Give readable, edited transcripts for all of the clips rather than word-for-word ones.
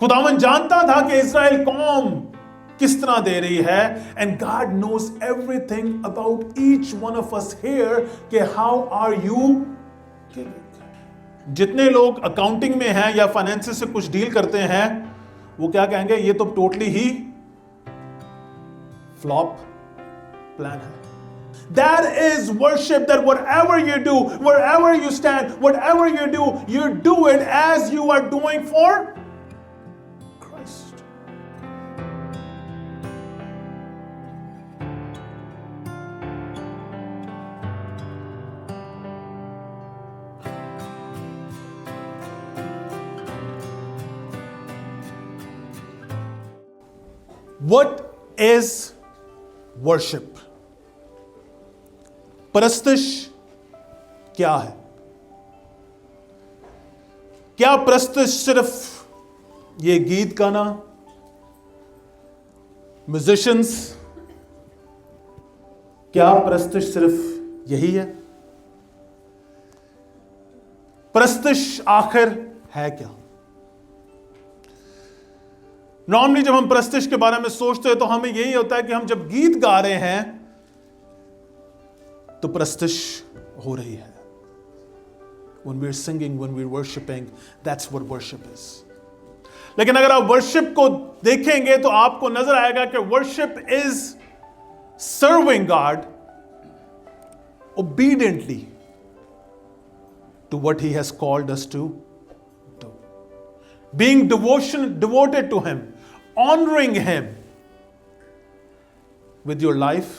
खुदावन जानता था कि इज़राइल कौम किस तरह दे रही है, and God knows everything about each one of us here कि हाउ आर यू गिविंग। जितने लोग अकाउंटिंग में हैं या फाइनेंस से कुछ डील करते हैं, वो क्या कहेंगे, ये तो टोटली ही फ्लॉप प्लान है। That is worship, that whatever you do, wherever you stand, whatever you do it as you are doing for Christ. What is worship? परस्तिश क्या है? क्या परस्तिश सिर्फ ये गीत गाना, म्यूजिशियंस, क्या परस्तिश सिर्फ यही है? परस्तिश आखिर है क्या? नॉर्मली जब हम परस्तिश के बारे में सोचते हैं तो हमें यही होता है कि हम जब गीत गा रहे हैं तो परस्तिश हो रही है। When we're singing, when we're worshiping, that's what worship is. लेकिन अगर आप वर्शिप को देखेंगे तो आपको नजर आएगा कि worship is serving God obediently to what He has called us to do. Being devoted to Him, honoring Him with your life,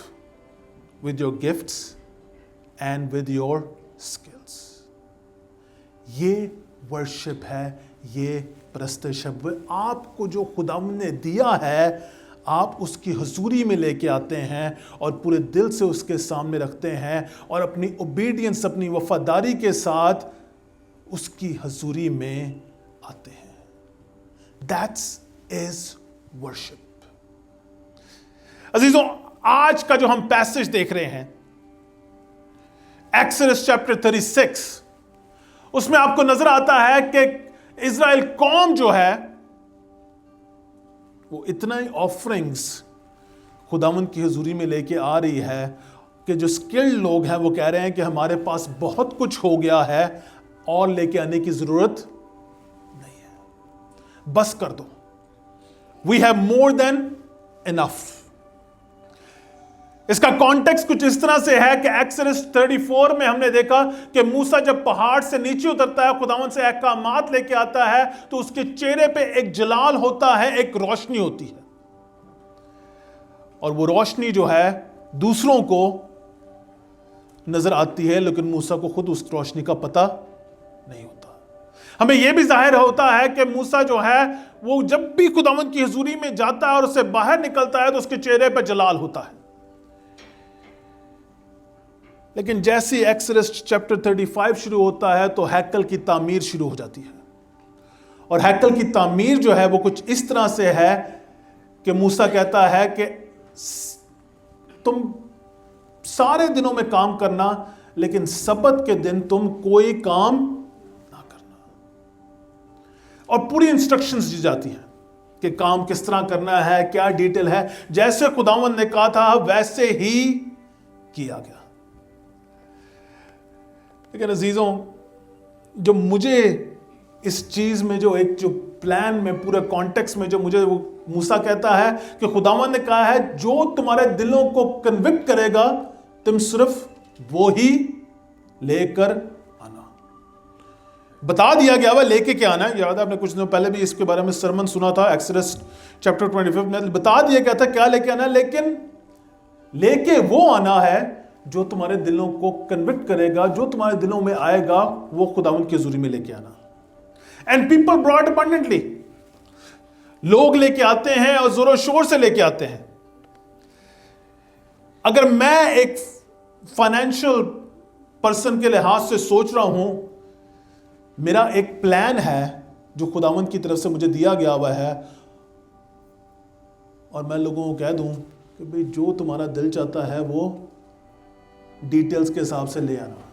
with your gifts, and with your skills. ये वर्शिप है, ये परस्तिश है। आपको जो खुदावंद ने दिया है, आप उसकी हुजूरी में लेके आते हैं और पूरे दिल से उसके सामने रखते हैं और अपनी ओबीडियंस, अपनी वफादारी के साथ उसकी हुजूरी में आते हैं। That is worship. अजीजों, आज का जो हम पैसेज देख रहे हैं, एक्सोडस चैप्टर 36, उसमें आपको नजर आता है कि इज़राइल कौम जो है वो इतना ही ऑफरिंग्स खुदावंद की हुजूरी में लेके आ रही है कि जो स्किल्ड लोग हैं वो कह रहे हैं कि हमारे पास बहुत कुछ हो गया है और लेके आने की जरूरत नहीं है, बस कर दो, we have more than enough. इसका कॉन्टेक्स्ट कुछ इस तरह से है कि एक्सोडस 34 में हमने देखा कि मूसा जब पहाड़ से नीचे उतरता है, खुदावंद से अहकामात लेके आता है, तो उसके चेहरे पे एक जलाल होता है, एक रोशनी होती है, और वो रोशनी जो है दूसरों को नजर आती है, लेकिन मूसा को खुद उस रोशनी का पता नहीं होता। हमें यह भी जाहिर होता है कि मूसा जो है वो जब भी खुदावंद की हुजूरी में जाता है और उससे बाहर निकलता है तो उसके चेहरे पे जलाल होता है। लेकिन जैसे एक्सोडस चैप्टर 35 शुरू होता है तो हैकल की तामीर शुरू हो जाती है, और हैकल की तामीर जो है वो कुछ इस तरह से है कि मूसा कहता है कि तुम सारे दिनों में काम करना, लेकिन सब्त के दिन तुम कोई काम ना करना, और पूरी इंस्ट्रक्शंस दी जाती हैं कि काम किस तरह करना है, क्या डिटेल है। जैसे खुदावंद ने कहा था वैसे ही किया गया। लेकिन अजीजों, जो मुझे इस चीज में जो प्लान में, पूरे कॉन्टेक्स्ट में जो मुझे वो मूसा कहता है कि खुदावंद ने कहा है जो तुम्हारे दिलों को कन्विक्ट करेगा तुम सिर्फ वो ही लेकर आना। बता दिया गया वह लेके क्या आना है। याद है आपने कुछ दिनों पहले भी इसके बारे में सरमन सुना था, एक्सोडस चैप्टर 25 में बता दिया गया था क्या लेके आना है, लेकिन लेके वो आना है जो तुम्हारे दिलों को कन्विक्ट करेगा, जो तुम्हारे दिलों में आएगा, वो खुदावंद की हुजूरी में लेके आना। एंड पीपल ब्रॉट अबंडेंटली, लोग लेके आते हैं और जोरों शोर से लेके आते हैं। अगर मैं एक फाइनेंशियल पर्सन के लिहाज से सोच रहा हूं, मेरा एक प्लान है जो खुदावंद की तरफ से मुझे दिया गया हुआ है, और मैं लोगों को कह दूं कि भाई जो तुम्हारा दिल चाहता है वो डिटेल्स के हिसाब से ले आना।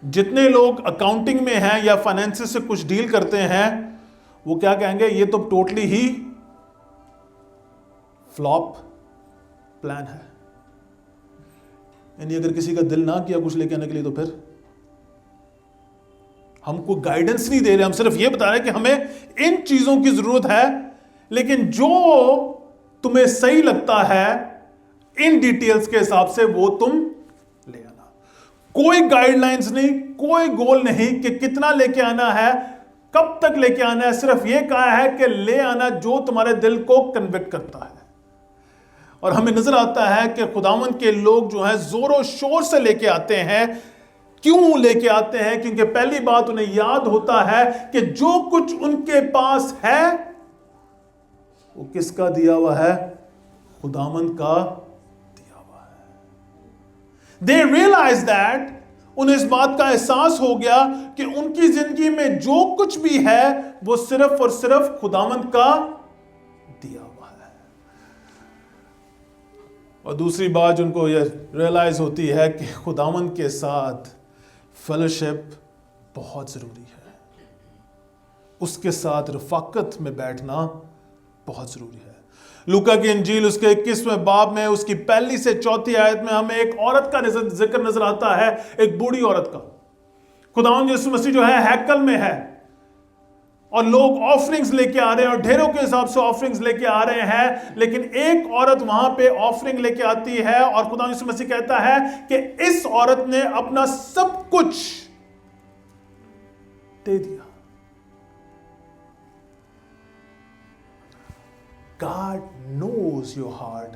जितने लोग अकाउंटिंग में हैं या फाइनेंस से कुछ डील करते हैं वो क्या कहेंगे, ये तो टोटली ही फ्लॉप प्लान है। यानी अगर किसी का दिल ना किया कुछ लेके आने के लिए, तो फिर हमको गाइडेंस नहीं दे रहे, हम सिर्फ ये बता रहे हैं कि हमें इन चीजों की जरूरत है, लेकिन जो तुम्हें सही लगता है इन डिटेल्स के हिसाब से वो तुम ले आना। कोई गाइडलाइंस नहीं, कोई गोल नहीं कि कितना लेके आना है, कब तक लेके आना है। सिर्फ ये कहा है कि ले आना जो तुम्हारे दिल को कन्विक्ट करता है। और हमें नजर आता है कि खुदावन के लोग जो है जोरों शोर से लेके आते हैं। क्यों लेके आते हैं? क्योंकि पहली बात उन्हें याद होता है कि जो कुछ उनके पास है वो किसका दिया हुआ है? खुदावन का दिया हुआ है। दे रियलाइज दैट, उन्हें इस बात का एहसास हो गया कि उनकी जिंदगी में जो कुछ भी है वो सिर्फ और सिर्फ खुदावन का दिया हुआ है। और दूसरी बात जो उनको यह रियलाइज होती है कि खुदावन के साथ फेलोशिप बहुत जरूरी है, उसके साथ रफाकत में बैठना बहुत जरूरी है। लूका की इंजील उसके 21वें बाब में उसकी 1 से 4 आयत में हमें एक औरत का जिक्र नजर आता है, एक बूढ़ी औरत का। खुदावंद यीशु मसीह जो है हैकल में है और लोग ऑफरिंग्स लेके आ रहे हैं और ढेरों के हिसाब से ऑफरिंग्स लेके आ रहे हैं, लेकिन एक औरत वहां पे ऑफरिंग लेके आती है और खुदावंद यीशु मसीह कहता है कि इस औरत ने अपना सब कुछ दे दिया। God knows your heart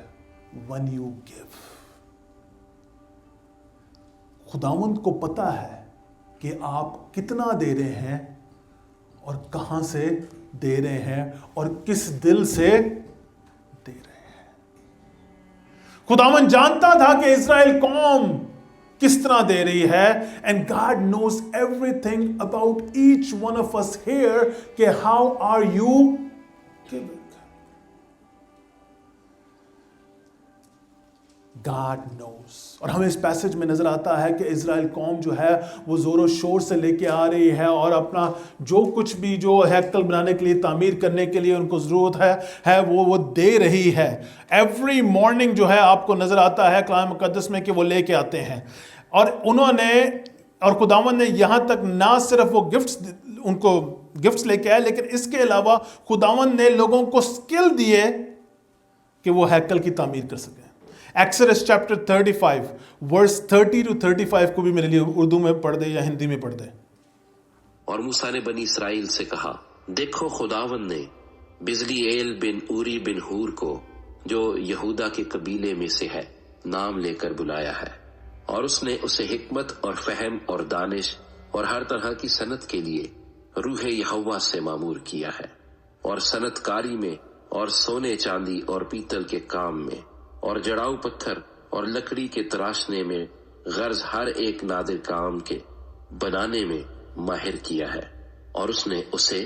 when you give. खुदावंद को पता है कि आप कितना दे रहे हैं और कहां से दे रहे हैं और किस दिल से दे रहे हैं। खुदावंद जानता था कि इज़राइल कौम किस तरह दे रही है, and God knows everything about each one of us here कि how are you giving. God knows. और हमें इस पैसेज में नजर आता है कि इज़राइल कौम जो है वो जोरों शोर से लेके आ रही है और अपना जो कुछ भी जो हैकल बनाने के लिए, तामीर करने के लिए उनको जरूरत है वो दे रही है। एवरी मॉर्निंग जो है आपको नजर आता है कलाम मुकद्दस में कि वो लेके आते हैं। और उन्होंने और खुदावंद ने यहां तक ना सिर्फ वो उनको गिफ्ट्स लेके आए, लेकिन इसके अलावा खुदावंद ने लोगों को स्किल दिए कि वो हैकल की तामीर कर सके। एक्सोडस चैप्टर 35 वर्स 30 to 35 को भी मेरे लिए उर्दू में पढ़ दे या हिंदी में पढ़ दे। और मूसा ने बनी इसराइल से कहा, देखो खुदावंद ने बिजलीएल बिन ऊरी बिन हूर को, जो यहूदा के कबीले में से है, नाम लेकर बुलाया है, और उसने उसे हिकमत और फहम और दानिश और हर तरह की सनत के लिए रूह यहोवा से मामूर किया है, और सनतकारी में और सोने चांदी और पीतल के काम में और जड़ाऊ पत्थर और लकड़ी के तराशने में, गर्ज हर एक नादिर काम के बनाने में माहिर किया है। और उसने उसे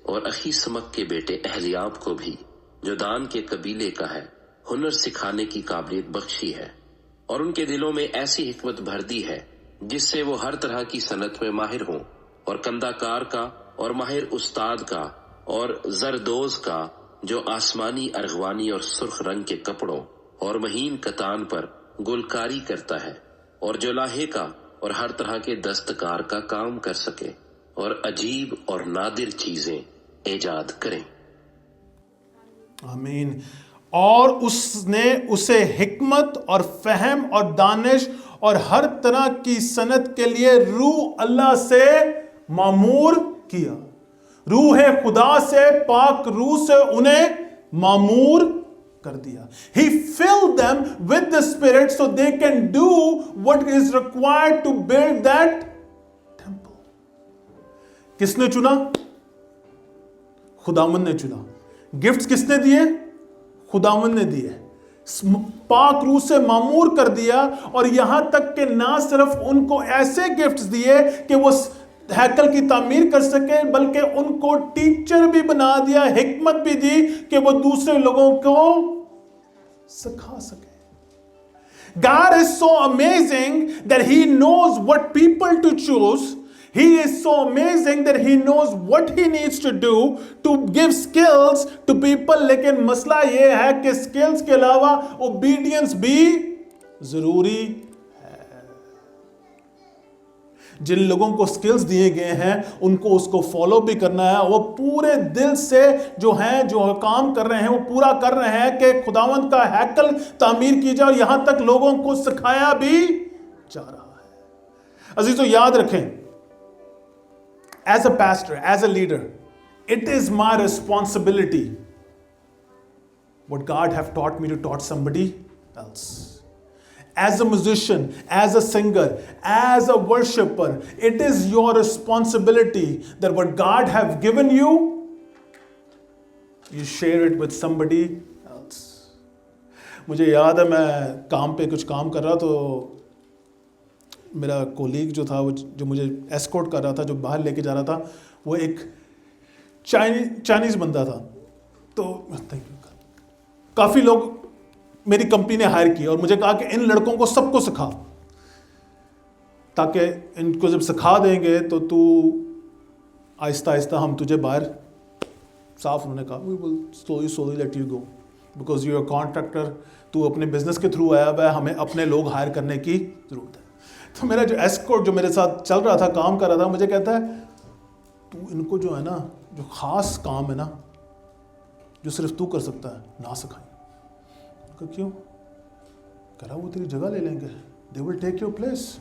और अहीसमक के बेटे अहलियाब को भी, जो दान के कबीले का है, हुनर सिखाने की काबिलियत बख्शी है, और उनके दिलों में ऐसी हिकमत भर दी है जिससे वो हर तरह की सनत में माहिर हों, और कंदाकार का और माहिर उस्ताद का और जरदोज का, जो आसमानी, अरगवानी और सुर्ख रंग के कपड़ों और महीन कतान पर गुलकारी करता है, और जो लाहे का और हर तरह के दस्तकार का काम कर सके और अजीब और नादिर चीजें ईजाद करें। आमीन। और उसने उसे हिकमत और फहम और दानिश और हर तरह की सनत के लिए रूह अल्लाह से मामूर किया। रूह खुदा से, पाक रूह से उन्हें मामूर कर दिया। He filled them with the Spirit so they can do what is required to build that temple. किसने चुना? खुदावंद ने चुना। गिफ्ट्स किसने दिए? खुदावंद ने दिए। पाक रूह से मामूर कर दिया, और यहां तक कि ना सिर्फ उनको ऐसे गिफ्ट्स दिए कि वो हैकल की तामीर कर सके, बल्कि उनको टीचर भी बना दिया, हिकमत भी दी कि वो दूसरे लोगों को सिखा सके। God is so amazing that He knows what people to choose. He is so amazing that he knows what he needs to do to give skills to people. लेकिन मसला यह है कि skills के अलावा obedience भी जरूरी है। जिन लोगों को स्किल्स दिए गए हैं उनको उसको फॉलो भी करना है। वो पूरे दिल से जो काम कर रहे हैं वो पूरा कर रहे हैं कि खुदावंद का हैकल तामीर की जाए, और यहां तक लोगों को सिखाया भी जा रहा है। अजीजों, याद रखें, as a pastor, as a leader, it is my responsibility what God have taught me to taught somebody else. As a musician, as a singer, as a worshipper, it is your responsibility that what God have given you, you share it with somebody else. मुझे याद है, मैं काम पे कुछ काम कर रहा, तो मेरा कोलीग जो था, वो जो मुझे एस्कॉर्ट कर रहा था, जो बाहर लेके जा रहा था, वो एक चाइनीज बंदा था। तो काफ़ी लोग मेरी कंपनी ने हायर किया और मुझे कहा कि इन लड़कों को सबको सिखा, ताकि इनको जब सिखा देंगे तो तू आहिस्ता आहिस्ता हम तुझे बाहर साफ। उन्होंने कहा we will slowly let you go because you are contractor, तू अपने बिजनेस के थ्रू आया हुआ है, हमें अपने लोग हायर करने की ज़रूरत है। तो मेरा जो एस्कॉर्ट जो मेरे साथ चल रहा था, काम कर रहा था, मुझे कहता है तू इनको जो है ना, जो ख़ास काम है ना, जो सिर्फ तू कर सकता है, ना सिखाई। क्यों? कह रहा वो तेरी जगह ले लेंगे, they will take your place.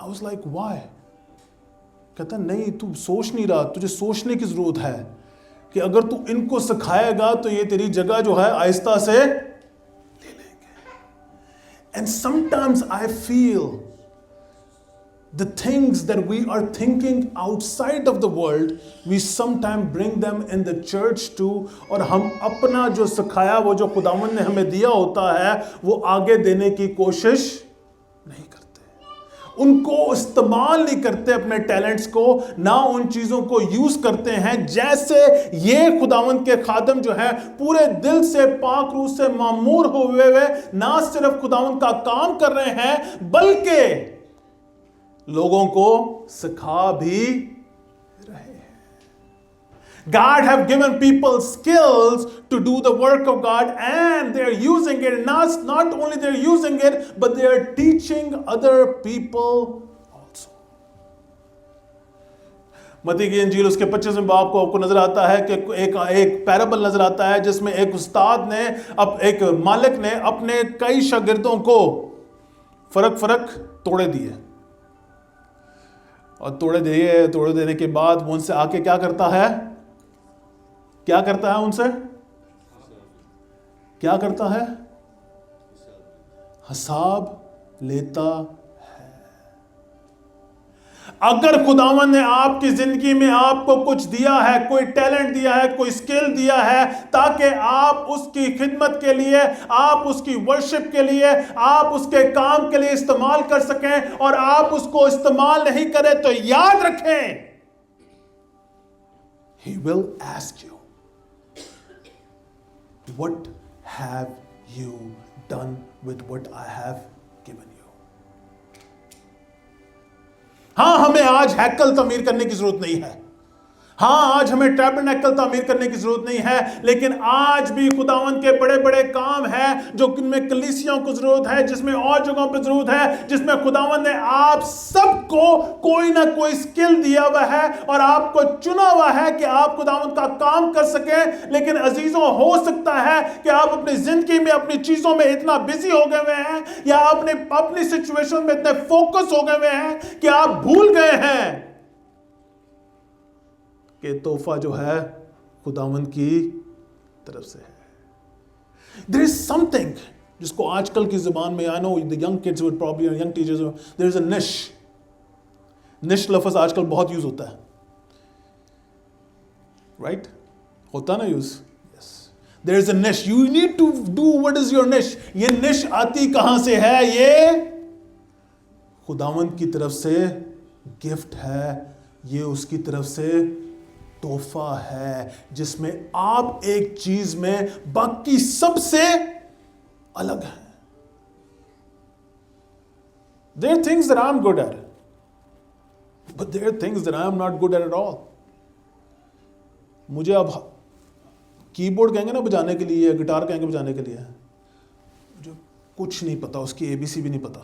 I was like why? कहता नहीं, तू सोच नहीं रहा, तुझे सोचने की ज़रूरत है कि अगर तू इनको सिखाएगा तो ये तेरी जगह जो है आहिस्ता से ले लेंगे। And sometimes I feel the things that we are thinking outside of the world, we sometimes bring them in the church too, और हम अपना जो सिखाया, वो जो खुदावंद ने हमें दिया होता है, वो आगे देने की कोशिश नहीं करते, उनको इस्तेमाल नहीं करते, अपने टैलेंट्स को ना उन चीज़ों को यूज़ करते हैं जैसे ये खुदावंद के खादम जो है पूरे दिल से पाक रूह से मामूर हुए हुए ना सिर्फ खुदावंद का काम कर रहे हैं बल्कि लोगों को सिखा भी रहे हैं। God have given people skills to do the work of God, and they are using it. Not only they are using it, but they are teaching other people also. मत्ती की इंजील उसके 25वें बाब को आपको नजर आता है कि एक पैराबल नजर आता है जिसमें एक उस्ताद ने, एक मालिक ने अपने कई शागिर्दों को फर्क तोड़े दिए, और तोड़े देने के बाद वो उनसे आके क्या करता है उनसे क्या करता है? हिसाब लेता है। अगर खुदावंद ने आपकी जिंदगी में आपको कुछ दिया है, कोई टैलेंट दिया है, कोई स्किल दिया है, ताकि आप उसकी खिदमत के लिए, आप उसकी वर्शिप के लिए, आप उसके काम के लिए इस्तेमाल कर सकें, और आप उसको इस्तेमाल नहीं करें तो याद रखें, He will ask you, what have you done with what I have given you? हाँ, हमें आज हैकल तामीर करने की जरूरत नहीं है, हाँ आज हमें टैबरनेकल तामीर करने की जरूरत नहीं है, लेकिन आज भी खुदावंद के बड़े बड़े काम हैं जो जिनमें कलीसियों को जरूरत है, जिसमें और जगहों पर जरूरत है, जिसमें खुदावंद ने आप सबको कोई ना कोई स्किल दिया हुआ है और आपको चुना हुआ है कि आप खुदावंद का काम कर सकें। लेकिन अजीजों, हो सकता है कि आप अपनी जिंदगी में अपनी चीजों में इतना बिजी हो गए हुए हैं, या अपनी सिचुएशन में इतने फोकस हो गए हुए हैं कि आप भूल गए हैं कि तोहफा जो है खुदावंद की तरफ से है। There is something जिसको आजकल की जुबान में, I know the young kids would probably, young teachers, there is a niche लफ्ज़ आजकल बहुत यूज होता है, right? होता ना use? Yes. There is a niche. You need to do what is your niche. ये niche आती कहां से है? ये खुदावंद की तरफ से गिफ्ट है, ये उसकी तरफ से तोहफा है, जिसमें आप एक चीज में बाकी सबसे अलग है। There are things that I'm good at. But there are things that I am not good at all. मुझे अब कीबोर्ड कहेंगे ना बजाने के लिए, गिटार कहेंगे बजाने के लिए, मुझे कुछ नहीं पता, उसकी एबीसी भी नहीं पता,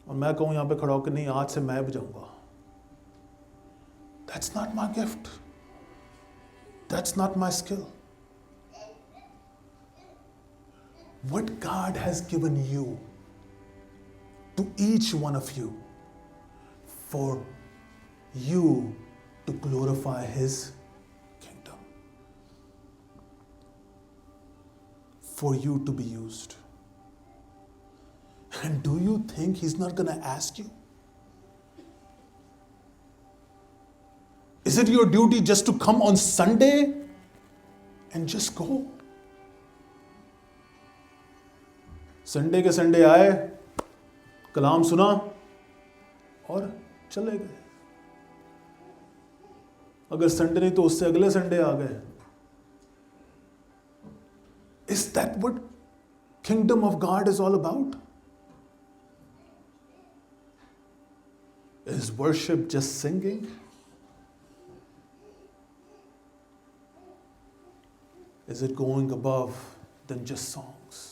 और मैं कहूं यहां पे खड़ा होकर नहीं आज से मैं बजाऊंगा, that's not my gift, that's not my skill. What God has given you to each one of you for you to glorify His kingdom, for you to be used. And do you think He's not going to ask you? Is it your duty just to come on Sunday and just go? Sunday के Sunday आए, कलाम सुना और चले गए. अगर Sunday नहीं तो उससे अगले संडे आ गए. Is that what kingdom of God is all about? Is worship just singing? Is it going above than just songs?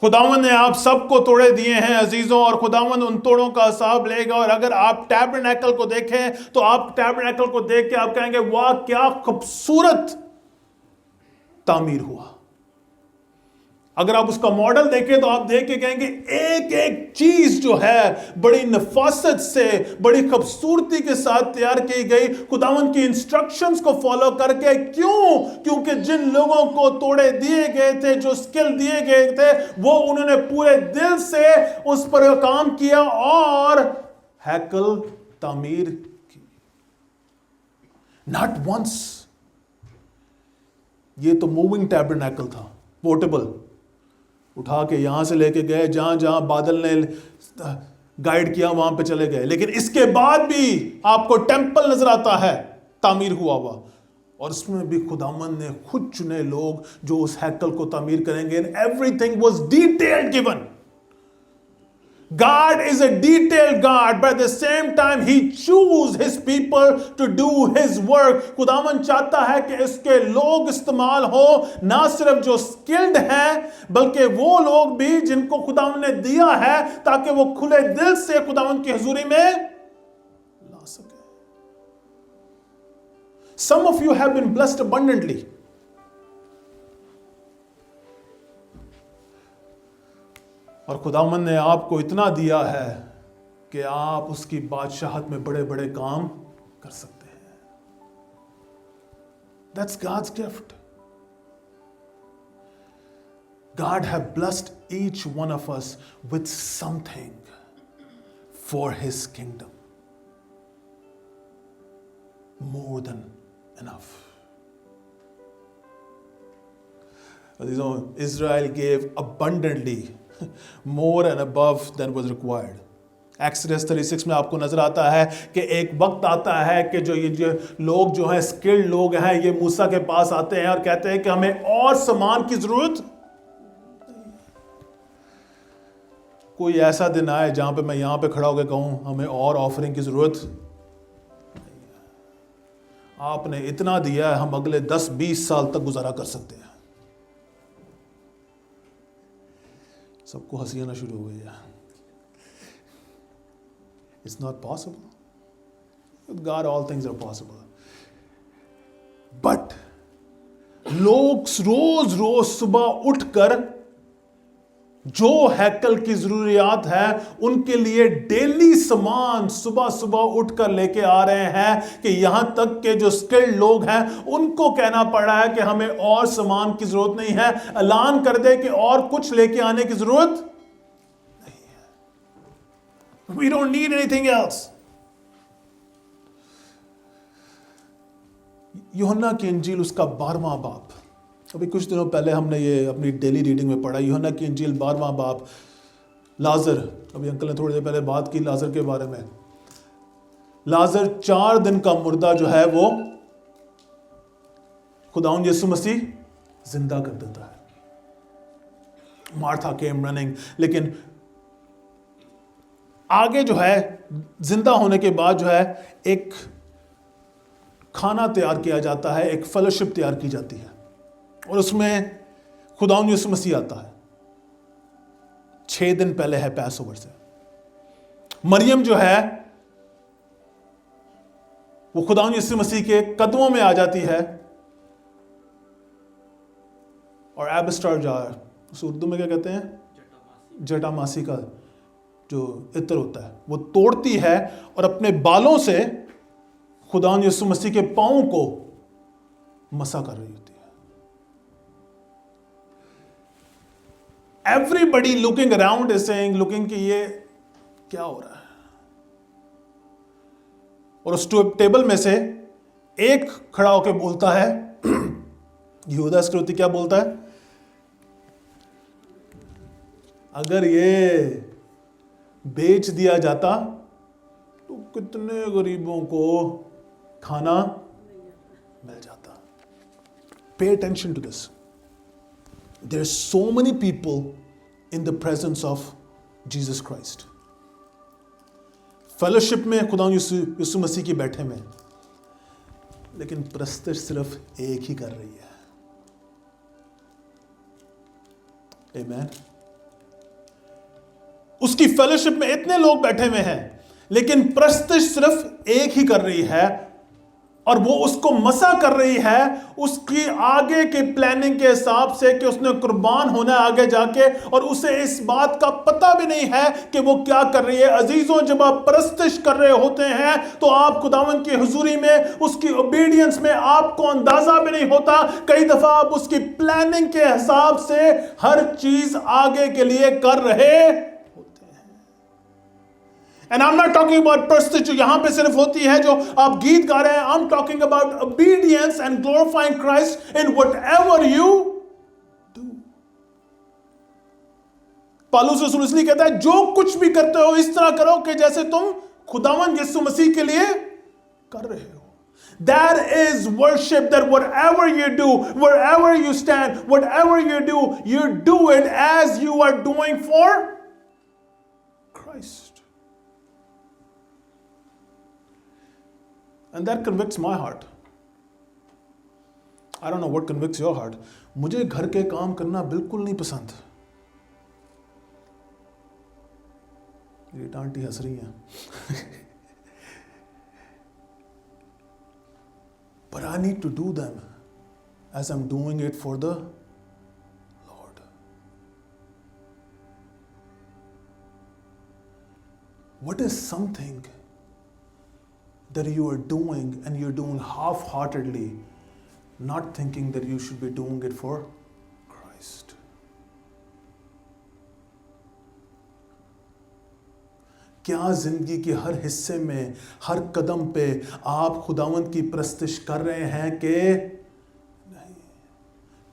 खुदावंद ने आप सबको तोड़े दिए हैं अजीजों, और खुदावंद उन तोड़ों का हिसाब लेगा. और अगर आप टैबरनेकल को देखें तो आप टैबरनेकल को देख के आप कहेंगे वाह क्या खूबसूरत तामीर हुआ. अगर आप उसका मॉडल देखें तो आप देख के कहेंगे एक एक चीज जो है बड़ी नफासत से, बड़ी खूबसूरती के साथ तैयार की गई खुदावंद की इंस्ट्रक्शंस को फॉलो करके. क्यों? क्योंकि जिन लोगों को तोड़े दिए गए थे, जो स्किल दिए गए थे, वो उन्होंने पूरे दिल से उस पर काम किया और हैकल तामीर की. Not once. ये तो मूविंग टैबरनेकल था, पोर्टेबल, उठा के यहां से लेके गए, जहां जहां बादल ने गाइड किया वहां पे चले गए. लेकिन इसके बाद भी आपको टेंपल नजर आता है तामीर हुआ हुआ, और उसमें भी खुदावंद ने खुद चुने लोग जो उस हैकल को तामीर करेंगे. Everything was detailed given. God is a detailed God, but at the same time He chooses His people to do His work. खुदावंद चाहता है कि इसके लोग इस्तेमाल हो, ना सिर्फ जो स्किल्ड हैं बल्कि वो लोग भी जिनको खुदावंद ने दिया है, ताकि वो खुले दिल से खुदावंद की हुजूरी में ला सके. Some of you have been blessed abundantly. और खुदावंद ने आपको इतना दिया है कि आप उसकी बादशाहत में बड़े बड़े काम कर सकते हैं. That's God's gift. God has blessed each one of us with something for His kingdom. More than enough. Israel gave abundantly, more and above than was required. Exodus 36 में आपको नजर आता है कि एक वक्त आता है कि जो लोग जो हैं, स्किल्ड लोग हैं, ये मूसा के पास आते हैं और कहते हैं कि हमें और सामान की जरूरत. कोई ऐसा दिन आए जहां पे मैं यहां पे खड़ा होकर कहूं हमें और ऑफरिंग की जरूरत. आपने इतना दिया है, हम अगले 10-20 साल तक गुजारा कर सकते हैं. सबको हंसी आना शुरू हो गई है. It's not possible. With God all things are possible. But लोग रोज रोज सुबह उठकर जो हैकल की जरूरियात है उनके लिए डेली सामान सुबह सुबह उठकर लेके आ रहे हैं कि यहां तक के जो स्किल्ड लोग हैं उनको कहना पड़ रहा है कि हमें और सामान की जरूरत नहीं है. ऐलान कर दे कि और कुछ लेके आने की जरूरत नहीं है. We don't need anything else. यूहन्ना की इंजील उसका 12वां बाब, अभी कुछ दिनों पहले हमने ये अपनी डेली रीडिंग में पढ़ा. यूहन्ना की इंजील 12वां बाब. लाजर, अभी अंकल ने थोड़ी देर पहले बात की लाजर के बारे में. लाजर 4 दिन का मुर्दा जो है वो खुदावंद यीशु मसीह जिंदा कर देता है. मार्था केम रनिंग, लेकिन आगे जो है जिंदा होने के बाद जो है एक खाना तैयार किया जाता है, एक फेलोशिप तैयार की जाती है और उसमें खुदावंद यीशु मसीह आता है। 6 दिन पहले है पैस ओवर से। मरियम जो है वो खुदावंद यीशु मसीह के कदमों में आ जाती है और एबस्टार जार, उस उर्दू में क्या कहते हैं, जटामासी का जो इत्र होता है वो तोड़ती है और अपने बालों से खुदावंद यीशु मसीह के पांव को मसा कर रही होती है। Everybody looking around is saying, looking कि ये क्या हो रहा है। और उस टेबल में से एक खड़ा होकर बोलता है, यहूदा इस्करियोती क्या बोलता है, अगर ये बेच दिया जाता तो कितने गरीबों को खाना मिल जाता। Pay attention to this. There are so many people in the presence of Jesus Christ. Fellowship में खुदा यीशु मसीह की बैठे में, लेकिन प्रस्तुत सिर्फ एक ही कर रही है। आमीन। उसकी फेलोशिप में इतने लोग बैठे हुए हैं, लेकिन प्रस्तुत सिर्फ एक ही कर रही है और वो उसको मसा कर रही है उसकी आगे के प्लानिंग के हिसाब से कि उसने कुर्बान होना है आगे जाके, और उसे इस बात का पता भी नहीं है कि वो क्या कर रही है। अजीजों, जब आप परस्तिश कर रहे होते हैं तो आप खुदावंद की हुजूरी में, उसकी ओबीडियंस में आपको अंदाजा भी नहीं होता। कई दफा आप उसकी प्लानिंग के हिसाब से हर चीज आगे के लिए कर रहे। And I'm not talking about परस्तिश जो यहां पे सिर्फ होती है जो आप गीत गा रहे हैं। I'm talking about obedience and glorifying Christ in whatever you do. पौलुस रसूल इसलिए कहता है जो कुछ भी करते हो इस तरह करो कि जैसे तुम खुदावंद यीशु मसीह के लिए कर रहे हो। That is worship, that whatever you do, wherever you stand, whatever you do it as you are doing for Christ. And that convicts my heart. I don't know what convicts your heart. मुझे घर के काम करना बिल्कुल नहीं पसंद। मेरी aunty हंस रही हैं। But I need to do them as I'm doing it for the Lord. What is something that you are doing and you're doing half-heartedly, not thinking that you should be doing it for Christ? क्या जिंदगी के हर हिस्से में, हर कदम पे आप खुदावंद की परस्तिश कर रहे हैं कि नहीं?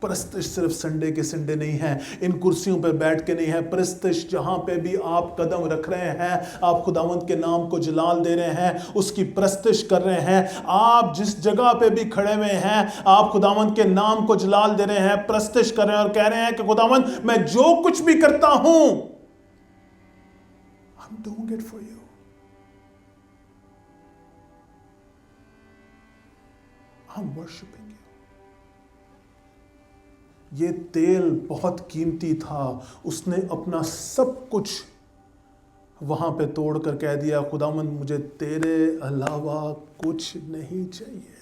परस्तिश सिर्फ संडे के संडे नहीं है, इन कुर्सियों पे बैठ के नहीं है। परस्तिश जहां पे भी आप कदम रख रहे हैं, आप खुदावंद के नाम को जलाल दे रहे हैं, उसकी परस्तिश कर रहे हैं। आप जिस जगह पे भी खड़े हुए हैं, आप खुदावंद के नाम को जलाल दे रहे हैं, परस्तिश कर रहे हैं और कह रहे हैं कि खुदावंद मैं जो कुछ भी करता हूं, I'm doing it for you. I'm worshiping you. ये तेल बहुत कीमती था, उसने अपना सब कुछ वहां पे तोड़कर कह दिया, खुदावंद मुझे तेरे अलावा कुछ नहीं चाहिए।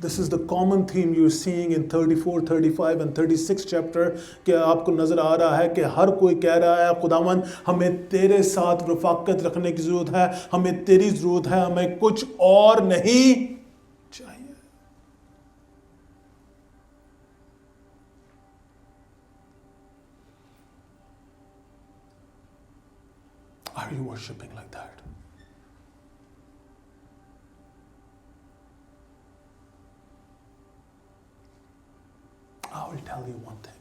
This is the common theme you're seeing in 34, 35 and 36 chapter कि आपको नजर आ रहा है कि हर कोई कह रहा है खुदावंद हमें तेरे साथ रफाकत रखने की जरूरत है, हमें तेरी जरूरत है, हमें कुछ और नहीं चाहिए। Are you worshiping like that? I will tell you one thing.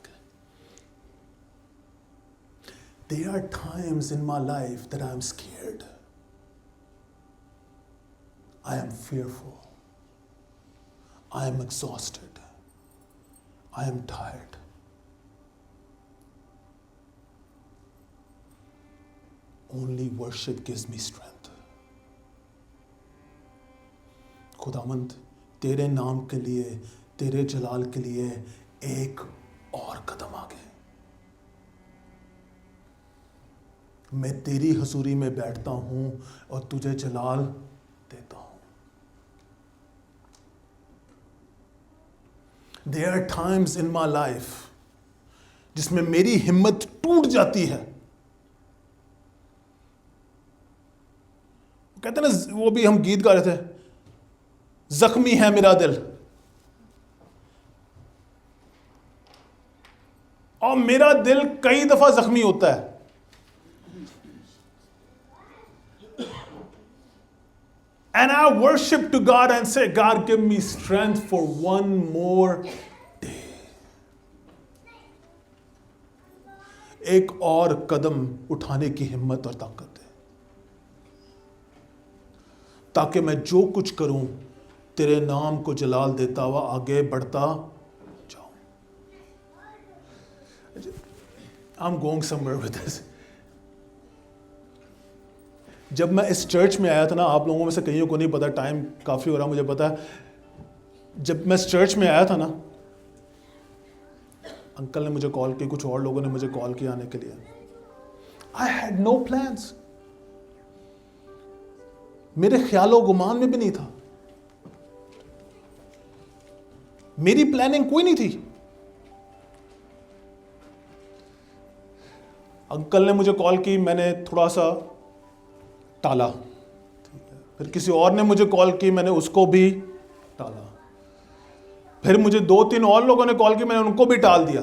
There are times in my life that I am scared. I am fearful. I am exhausted. I am tired. Only worship gives me strength. खुदावंद तेरे नाम के लिए, तेरे जलाल के लिए एक और कदम आगे। मैं तेरी हजूरी में बैठता हूं और तुझे जलाल देता हूं। There are times in my life जिसमें मेरी हिम्मत टूट जाती है। कहते ना, वो भी हम गीत गा रहे थे, जख्मी है मेरा दिल, और मेरा दिल कई दफा जख्मी होता है। And I worship to God and say, God, give me strength for one more day. एक और कदम उठाने की हिम्मत और ताकत है, ताकि मैं जो कुछ करूं तेरे नाम को जलाल देता हुआ आगे बढ़ता जाऊं। I'm going somewhere with this. जब मैं इस चर्च में आया था ना, आप लोगों में से कईयों को नहीं पता, टाइम काफ़ी हो रहा मुझे पता है, जब मैं इस चर्च में आया था ना, अंकल ने मुझे कॉल की, कुछ और लोगों ने मुझे कॉल किया आने के लिए। आई हैड नो प्लान्स, मेरे ख्यालों गुमान में भी नहीं था, मेरी प्लानिंग कोई नहीं थी। अंकल ने मुझे कॉल की, मैंने थोड़ा सा टाला, फिर किसी और ने मुझे कॉल की, मैंने उसको भी टाला, फिर मुझे 2-3 और लोगों ने कॉल की, मैंने उनको भी टाल दिया।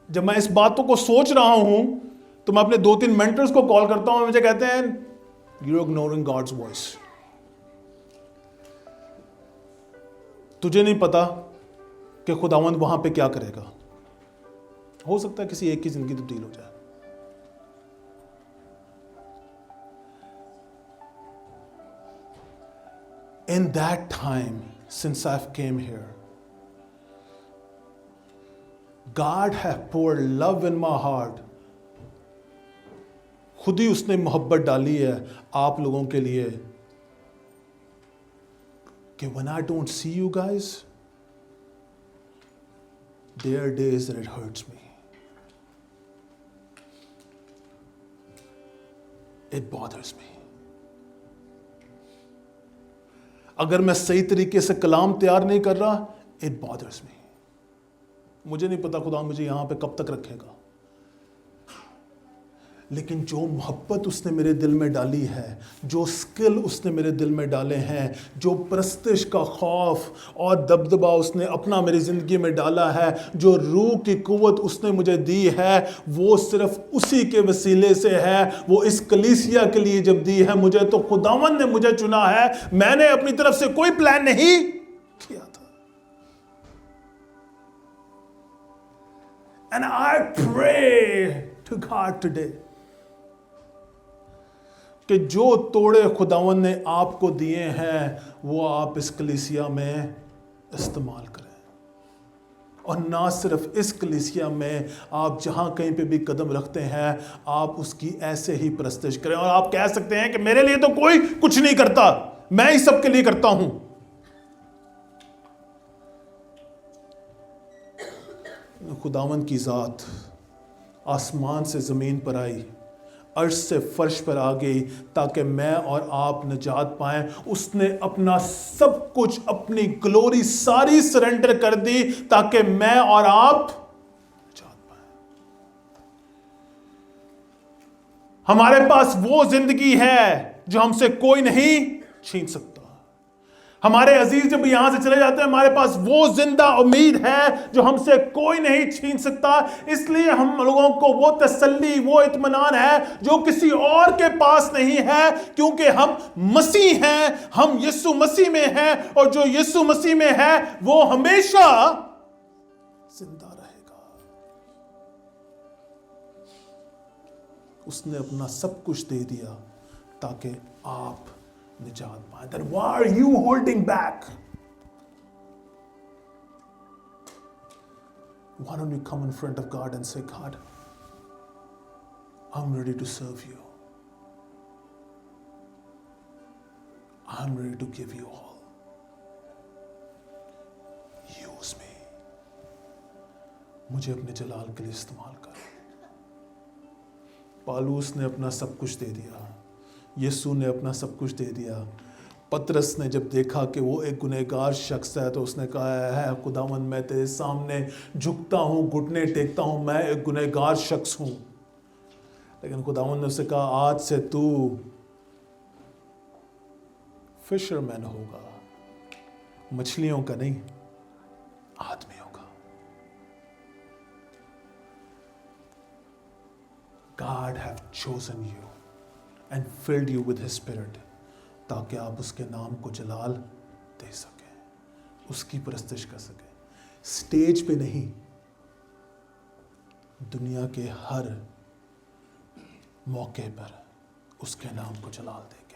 जब मैं इस बातों को सोच रहा हूं तो मैं अपने 2-3 मेंटर्स को कॉल करता हूं, मुझे कहते हैं you are ignoring God's voice. तुझे नहीं पता कि खुदावंद वहां पे क्या करेगा। हो सकता है किसी एक की जिंदगी तब्दील हो जाए। In that time, since I've came here, God has poured love in my heart. खुद ही उसने मोहब्बत डाली है आप लोगों के लिए कि when I don't see you guys, there are days that it hurts me. It bothers me. अगर मैं सही तरीके से कलाम तैयार नहीं कर रहा, इट बॉदर्स मी। मुझे नहीं पता खुदा मुझे यहां पे कब तक रखेगा, लेकिन जो मोहब्बत उसने मेरे दिल में डाली है, जो स्किल उसने मेरे दिल में डाले हैं, जो प्रस्तिश का खौफ और दबदबा उसने अपना मेरी ज़िंदगी में डाला है, जो रूह की कुव्वत उसने मुझे दी है, वो सिर्फ उसी के वसीले से है। वो इस कलीसिया के लिए जब दी है मुझे, तो खुदावंद ने मुझे चुना है, मैंने अपनी तरफ से कोई प्लान नहीं किया था। And I pray to God today कि जो तोड़े खुदावंद ने आपको दिए हैं वो आप इस कलीसिया में इस्तेमाल करें, और ना सिर्फ इस कलीसिया में, आप जहां कहीं पे भी कदम रखते हैं आप उसकी ऐसे ही प्रस्तिश करें। और आप कह सकते हैं कि मेरे लिए तो कोई कुछ नहीं करता, मैं ही सबके लिए करता हूं। खुदावंद की जात आसमान से जमीन पर आई, अर्श से फर्श पर आ गई ताकि मैं और आप निजात पाएं। उसने अपना सब कुछ, अपनी ग्लोरी सारी सरेंडर कर दी ताकि मैं और आप निजात पाएं। हमारे पास वो जिंदगी है जो हमसे कोई नहीं छीन सकता। हमारे अजीज जब यहां से चले जाते हैं, हमारे पास वो जिंदा उम्मीद है जो हमसे कोई नहीं छीन सकता। इसलिए हम लोगों को वो तसल्ली, वो इत्मीनान है जो किसी और के पास नहीं है, क्योंकि हम मसीह हैं, हम यीशु मसीह में हैं, और जो यीशु मसीह में है वो हमेशा जिंदा रहेगा। उसने अपना सब कुछ दे दिया ताकि आप निजात पाए। Then why are you holding back? Why don't you come in front of God and say, God, I'm ready to serve you. I'm ready to give you all. Use me. मुझे अपने जलाल के लिए इस्तेमाल कर। पालूस ने अपना सब कुछ दे दिया, यीशु ने अपना सब कुछ दे दिया। पतरस ने जब देखा कि वो एक गुनहगार शख्स है तो उसने कहा है खुदावंद मैं तेरे सामने झुकता हूँ, घुटने टेकता हूँ, मैं एक गुनहगार शख्स हूँ। लेकिन खुदावंद ने उससे कहा आज से तू फिशरमैन होगा, मछलियों का नहीं, आदमियों का। God have chosen you and filled you with His Spirit ताकि आप उसके नाम को जलाल दे सकें, उसकी परस्तिश कर सकें। स्टेज पे नहीं, दुनिया के हर मौके पर उसके नाम को जलाल दें।